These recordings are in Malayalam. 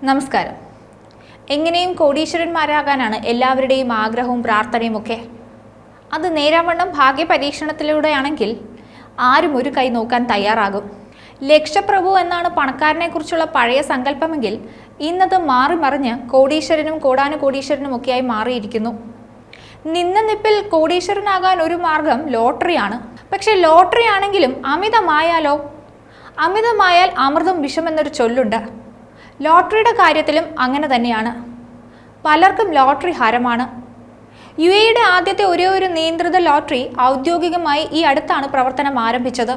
നമസ്കാരം. എങ്ങനെയും കോടീശ്വരന്മാരാകാനാണ് എല്ലാവരുടെയും ആഗ്രഹവും പ്രാർത്ഥനയും ഒക്കെ. അത് നേരാവണ്ണം ഭാഗ്യ പരീക്ഷണത്തിലൂടെയാണെങ്കിൽ ആരും ഒരു കൈ നോക്കാൻ തയ്യാറാകും. ലക്ഷപ്രഭു എന്നാണ് പണക്കാരനെക്കുറിച്ചുള്ള പഴയ സങ്കല്പമെങ്കിൽ ഇന്നത് മാറി മറിഞ്ഞ് കോടീശ്വരനും കോടാനുകോടീശ്വരനും ഒക്കെയായി മാറിയിരിക്കുന്നു. നിന്ന നിപ്പിൽ കോടീശ്വരനാകാൻ ഒരു മാർഗം ലോട്ടറിയാണ്. പക്ഷെ ലോട്ടറി ആണെങ്കിലും അമിതമായാലോ? അമിതമായാൽ അമൃതം വിഷമെന്നൊരു ചൊല്ലുണ്ട്. ലോട്ടറിയുടെ കാര്യത്തിലും അങ്ങനെ തന്നെയാണ്. പലർക്കും ലോട്ടറി ഹരമാണ്. യുഎഇയുടെ ആദ്യത്തെ ഒരു നിയന്ത്രിത ലോട്ടറി ഔദ്യോഗികമായി ഈ അടുത്താണ് പ്രവർത്തനം ആരംഭിച്ചത്.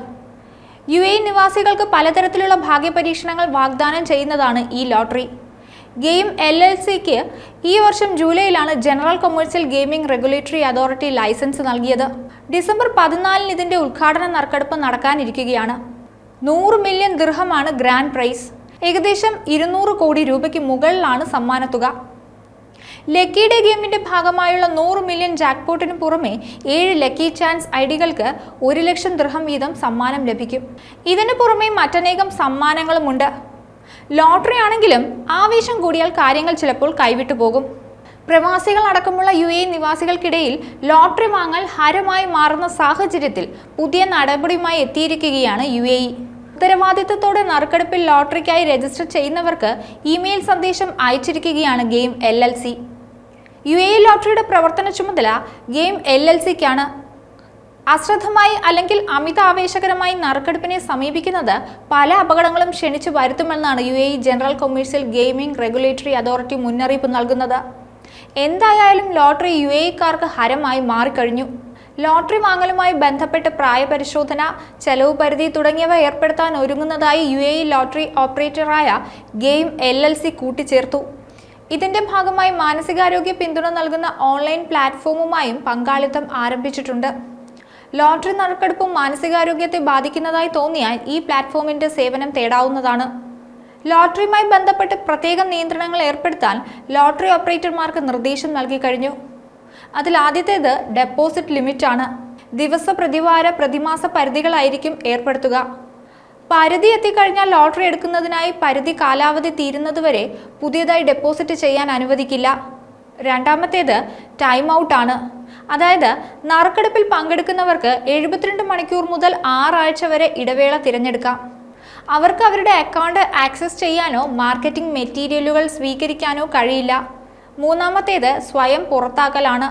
യുഎഇ നിവാസികൾക്ക് പലതരത്തിലുള്ള ഭാഗ്യപരീക്ഷണങ്ങൾ വാഗ്ദാനം ചെയ്യുന്നതാണ് ഈ ലോട്ടറി. ഗെയിം LLCക്ക് ഈ വർഷം ജൂലൈയിലാണ് general commercial gaming regulatory authority licence നൽകിയത്. ഡിസംബർ 14 ഇതിന്റെ ഉദ്ഘാടന നറുക്കെടുപ്പ് നടക്കാനിരിക്കുകയാണ്. 100 മില്യൺ ദിർഹമാണ് ഗ്രാൻഡ് പ്രൈസ്. ഏകദേശം 200 കോടി രൂപയ്ക്ക് മുകളിലാണ് സമ്മാനത്തുക. ലക്കി ഡേ ഗെയിമിന്റെ ഭാഗമായുള്ള 100 മില്യൺ ജാക്ക്പോട്ടിന് പുറമെ 7 ലക്കി ചാൻസ് ഐഡികൾക്ക് 1 ലക്ഷം ദിർഹം വീതം സമ്മാനം ലഭിക്കും. ഇതിനു പുറമെ മറ്റനേകം സമ്മാനങ്ങളുമുണ്ട്. ലോട്ടറി ആണെങ്കിലും ആവേശം കൂടിയാൽ കാര്യങ്ങൾ ചിലപ്പോൾ കൈവിട്ടു പോകും. പ്രവാസികൾ അടക്കമുള്ള യുഎഇ നിവാസികൾക്കിടയിൽ ലോട്ടറി വാങ്ങൽ ഹരമായി മാറുന്ന സാഹചര്യത്തിൽ പുതിയ നടപടിയുമായി എത്തിയിരിക്കുകയാണ് യുഎഇ. ഉത്തരവാദിത്തത്തോടെ നറുക്കെടുപ്പിൽ ലോട്ടറിക്കായി രജിസ്റ്റർ ചെയ്യുന്നവർക്ക് ഇമെയിൽ സന്ദേശം അയച്ചിരിക്കുകയാണ് ഗെയിം LLC. യുഎഇ ലോട്ടറിയുടെ പ്രവർത്തന ചുമതല ഗെയിം LLCക്കാണ്. അശ്രദ്ധമായി അല്ലെങ്കിൽ അമിത ആവേശകരമായി നറുക്കെടുപ്പിനെ സമീപിക്കുന്നത് പല അപകടങ്ങളും ക്ഷണിച്ചു വരുത്തുമെന്നാണ് UAE general commercial gaming regulatory authority മുന്നറിയിപ്പ് നൽകുന്നത്. എന്തായാലും ലോട്ടറി യുഎഇക്കാർക്ക് ഹരമായി മാറിക്കഴിഞ്ഞു. ലോട്ടറി വാങ്ങലുമായി ബന്ധപ്പെട്ട് പ്രായപരിശോധന, ചെലവ് പരിധി തുടങ്ങിയവ ഏർപ്പെടുത്താൻ ഒരുങ്ങുന്നതായി യുഎഇ ലോട്ടറി ഓപ്പറേറ്ററായ ഗെയിം LLC കൂട്ടിച്ചേർത്തു. ഇതിന്റെ ഭാഗമായി മാനസികാരോഗ്യ പിന്തുണ നൽകുന്ന ഓൺലൈൻ പ്ലാറ്റ്ഫോമുമായും പങ്കാളിത്തം ആരംഭിച്ചിട്ടുണ്ട്. ലോട്ടറി നറുക്കെടുപ്പും മാനസികാരോഗ്യത്തെ ബാധിക്കുന്നതായി തോന്നിയാൽ ഈ പ്ലാറ്റ്ഫോമിന്റെ സേവനം തേടാവുന്നതാണ്. ലോട്ടറിയുമായി ബന്ധപ്പെട്ട് പ്രത്യേകം നിയന്ത്രണങ്ങൾ ഏർപ്പെടുത്താൻ ലോട്ടറി ഓപ്പറേറ്റർമാർക്ക് നിർദ്ദേശം നൽകി കഴിഞ്ഞു. അതിൽ ആദ്യത്തേത് ഡെപ്പോസിറ്റ് ലിമിറ്റ് ആണ്. ദിവസ, പ്രതിവാര, പ്രതിമാസ പരിധികളായിരിക്കും ഏർപ്പെടുത്തുക. പരിധി എത്തിക്കഴിഞ്ഞാൽ ലോട്ടറി എടുക്കുന്നതിനായി പരിധി കാലാവധി തീരുന്നതുവരെ പുതിയതായി ഡെപ്പോസിറ്റ് ചെയ്യാൻ അനുവദിക്കില്ല. രണ്ടാമത്തേത് ടൈം ഔട്ട് ആണ്. അതായത് നറുക്കെടുപ്പിൽ പങ്കെടുക്കുന്നവർക്ക് 72 മണിക്കൂർ മുതൽ 6 ആഴ്ച വരെ ഇടവേള തിരഞ്ഞെടുക്കാം. അവർക്ക് അവരുടെ അക്കൗണ്ട് ആക്സസ് ചെയ്യാനോ മാർക്കറ്റിംഗ് മെറ്റീരിയലുകൾ സ്വീകരിക്കാനോ കഴിയില്ല. മൂന്നാമത്തേത് സ്വയം പുറത്താക്കലാണ്.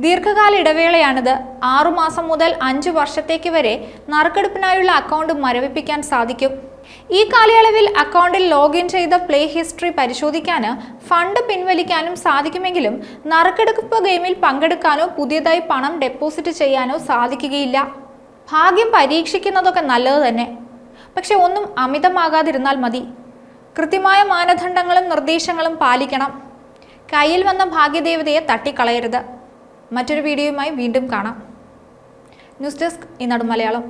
ദീർഘകാല ഇടവേളയാണിത്. 6 മാസം മുതൽ 5 വർഷത്തേക്ക് വരെ നറുക്കെടുപ്പിനായുള്ള അക്കൗണ്ട് മരവിപ്പിക്കാൻ സാധിക്കും. ഈ കാലയളവിൽ അക്കൗണ്ടിൽ ലോഗിൻ ചെയ്ത പ്ലേ ഹിസ്റ്ററി പരിശോധിക്കാനും ഫണ്ട് പിൻവലിക്കാനും സാധിക്കുമെങ്കിലും നറുക്കെടുപ്പ് ഗെയിമിൽ പങ്കെടുക്കാനോ പുതിയതായി പണം ഡെപ്പോസിറ്റ് ചെയ്യാനോ സാധിക്കുകയില്ല. ഭാഗ്യം പരീക്ഷിക്കുന്നതൊക്കെ നല്ലത് തന്നെ. പക്ഷെ ഒന്നും അമിതമാകാതിരുന്നാൽ മതി. കൃത്യമായ മാനദണ്ഡങ്ങളും നിർദ്ദേശങ്ങളും പാലിക്കണം. കയ്യിൽ വന്ന ഭാഗ്യദേവതയെ തട്ടിക്കളയരുത്. മറ്റൊരു വീഡിയോയുമായി വീണ്ടും കാണാം. ന്യൂസ് ഡെസ്ക് ഈനാട് മലയാളം.